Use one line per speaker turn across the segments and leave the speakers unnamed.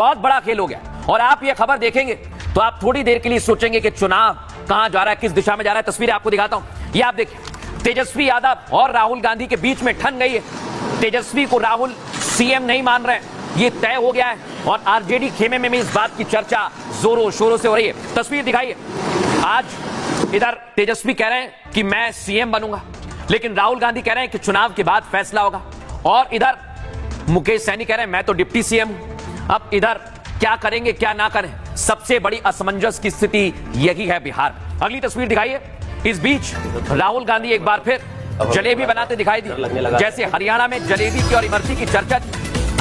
बहुत बड़ा खेल हो गया और आप ये खबर देखेंगे तो आप थोड़ी देर के लिए सोचेंगे कि चुनाव कहां जा रहा है, किस दिशा में जा रहा है। तस्वीरें आपको दिखाता हूं, ये आप देखिए, तेजस्वी यादव और राहुल गांधी के बीच में ठन गई है। तेजस्वी को राहुल सीएम नहीं मान रहे, ये तय हो गया है और आरजेडी खेमे में इस बात की चर्चा जोरों शोरों से हो रही है। तस्वीर दिखाइए, आज इधर तेजस्वी कह रहे हैं कि मैं सीएम बनूंगा, लेकिन राहुल गांधी कह रहे हैं कि चुनाव के बाद फैसला होगा, और इधर मुकेश सहनी कह रहे हैं मैं तो डिप्टी सीएम हूं। अब इधर क्या करेंगे क्या ना करें, सबसे बड़ी असमंजस की स्थिति यही है बिहार में। अगली तस्वीर दिखाइए। इस बीच राहुल गांधी एक बार फिर जलेबी बनाते दिखाई दी, जैसे हरियाणा में जलेबी की और इमरती की चर्चा थी।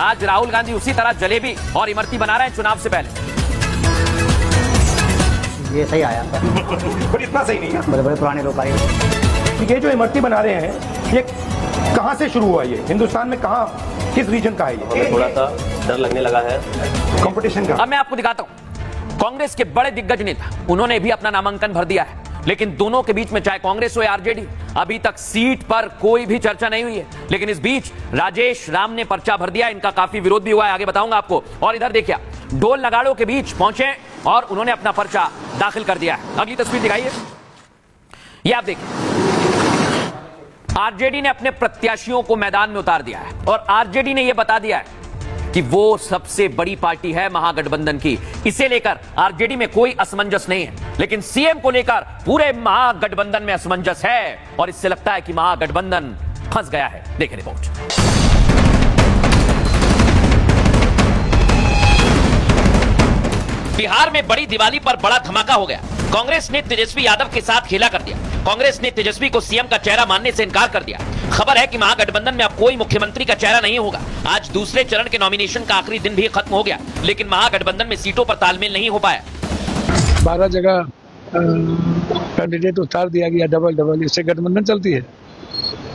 आज राहुल गांधी उसी तरह जलेबी और इमरती बना रहे हैं चुनाव से पहले।
ये सही आया
पर इतना सही नहीं है।
बड़े बड़े पुराने लोग आए।
ये जो इमरती बना रहे हैं ये कहां से शुरू हुआ, ये हिंदुस्तान में कहां, किस रीजन का है ये?
थोड़ा सा डर लगने लगा है
कंपटीशन का।
अब मैं आपको दिखाता हूं, कांग्रेस के बड़े दिग्गज नेता उन्होंने भी अपना नामांकन भर दिया है, लेकिन दोनों के बीच में चाहे कांग्रेस हो या आरजेडी, अभी तक सीट पर कोई भी चर्चा नहीं हुई है। लेकिन इस बीच राजेश राम ने पर्चा भर दिया, इनका काफी विरोध भी हुआ है, आगे बताऊंगा आपको। और इधर देखिए, ढोल नगाड़ों के बीच पहुंचे और उन्होंने अपना पर्चा दाखिल कर दिया है। अगली तस्वीर दिखाइए, ये आप देखिए, आरजेडी ने अपने प्रत्याशियों को मैदान में उतार दिया है और आरजेडी ने यह बता दिया है कि वो सबसे बड़ी पार्टी है महागठबंधन की। इसे लेकर आरजेडी में कोई असमंजस नहीं है, लेकिन सीएम को लेकर पूरे महागठबंधन में असमंजस है और इससे लगता है कि महागठबंधन फंस गया है। देखें रिपोर्ट। बिहार में बड़ी दिवाली पर बड़ा धमाका हो गया। कांग्रेस ने तेजस्वी यादव के साथ खेला कर दिया। कांग्रेस ने तेजस्वी को सीएम का चेहरा मानने से इनकार कर दिया। खबर है कि महागठबंधन में अब कोई मुख्यमंत्री का चेहरा नहीं होगा। आज दूसरे चरण के नॉमिनेशन का आखिरी दिन भी खत्म हो गया, लेकिन महागठबंधन में सीटों पर तालमेल नहीं हो पाया।
12 जगह कैंडिडेट उतार दिया गया, डबल। इससे गठबंधन चलती है?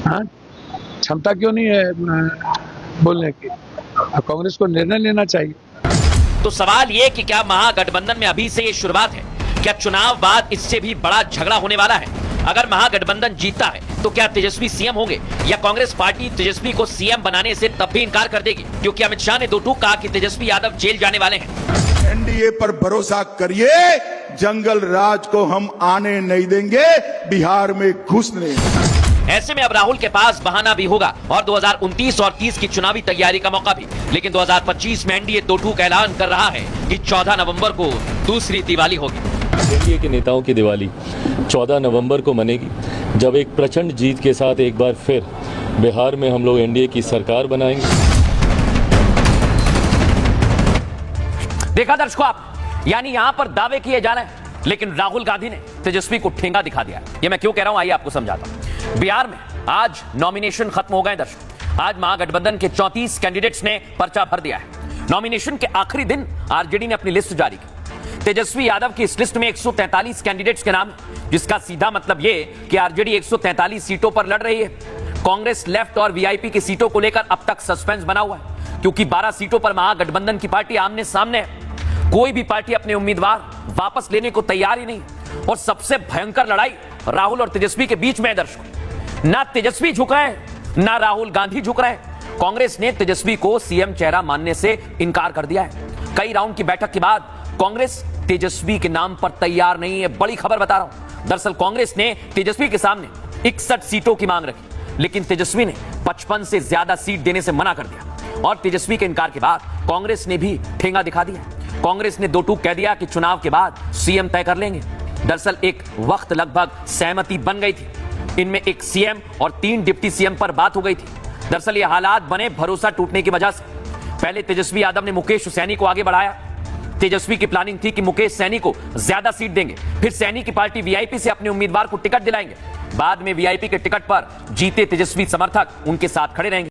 हाँ, क्षमता क्यों नहीं है बोलने की? कांग्रेस को निर्णय लेना चाहिए।
तो सवाल ये कि क्या महागठबंधन में अभी से ये शुरुआत है? क्या चुनाव बाद इससे भी बड़ा झगड़ा होने वाला है? अगर महागठबंधन जीतता है तो क्या तेजस्वी सीएम होंगे, या कांग्रेस पार्टी तेजस्वी को सीएम बनाने से तब भी इनकार कर देगी? क्योंकि अमित शाह ने दो टूक कहा कि तेजस्वी यादव जेल जाने वाले हैं।
एनडीए पर भरोसा करिए, जंगल राज को हम आने नहीं देंगे, बिहार में घुसने।
ऐसे में अब राहुल के पास बहाना भी होगा और 2029 और 30 की चुनावी तैयारी का मौका भी। लेकिन 2025 में एनडीए दो टूक ऐलान कर रहा है कि 14 नवंबर को दूसरी दिवाली होगी।
एनडीए के नेताओं की दिवाली 14 नवंबर को मनेगी, जब एक प्रचंड जीत के साथ एक बार फिर बिहार में हम लोग एनडीए की सरकार बनाएंगे।
देखा दर्शकों आप, यानी यहां पर दावे किए जा रहे हैं, लेकिन राहुल गांधी ने तेजस्वी को ठेंगा दिखा दिया। ये मैं क्यों कह रहा हूं, आइए आपको समझाता हूं। बिहार में आज नॉमिनेशन खत्म हो गए दर्शकों। आज महागठबंधन के 34 कैंडिडेट्स ने पर्चा भर दिया है। नॉमिनेशन के आखिरी दिन आरजेडी ने अपनी लिस्ट जारी की। तेजस्वी यादव की इस लिस्ट में 143 कैंडिडेट्स के नाम, जिसका सीधा मतलब यह कि आरजेडी 143 सीटों पर लड़ रही है। कांग्रेस, लेफ्ट और वीआईपी की सीटों को लेकर अब तक सस्पेंस बना हुआ है, क्योंकि 12 सीटों पर महागठबंधन की पार्टी आमने सामने है। कोई भी पार्टी अपने उम्मीदवार वापस लेने को तैयार ही नहीं, और सबसे भयंकर लड़ाई राहुल और तेजस्वी के बीच में है दर्शकों। ना तेजस्वी झुक रहे हैं, ना राहुल गांधी झुक रहे हैं। कांग्रेस ने तेजस्वी को सीएम चेहरा मानने से इनकार कर दिया है। कई राउंड की बैठक के बाद कांग्रेस तेजस्वी के नाम पर तैयार नहीं है। बड़ी खबर बता रहा हूं, दरअसल कांग्रेस ने तेजस्वी के सामने 61 सीटों की मांग रखी, लेकिन तेजस्वी ने 55 से ज्यादा सीट देने से मना कर दिया। और तेजस्वी के इनकार के बाद कांग्रेस ने भी ठेंगा दिखा दिया। कांग्रेस ने दो टूक कह दिया कि चुनाव के बाद सीएम तय कर लेंगे। दरअसल एक वक्त लगभग सहमति बन गई थी, इनमें एक सीएम और 3 डिप्टी सीएम पर बात हो गई थी। दरअसल ये हालात बने भरोसा टूटने की वजह से। पहले तेजस्वी यादव ने मुकेश सैनी को आगे बढ़ाया। तेजस्वी की प्लानिंग थी कि मुकेश सैनी को ज्यादा सीट देंगे, फिर सैनी की पार्टी वीआईपी से अपने उम्मीदवार को टिकट दिलाएंगे। बाद में वीआईपी के टिकट पर जीते तेजस्वी समर्थक उनके साथ खड़े रहेंगे।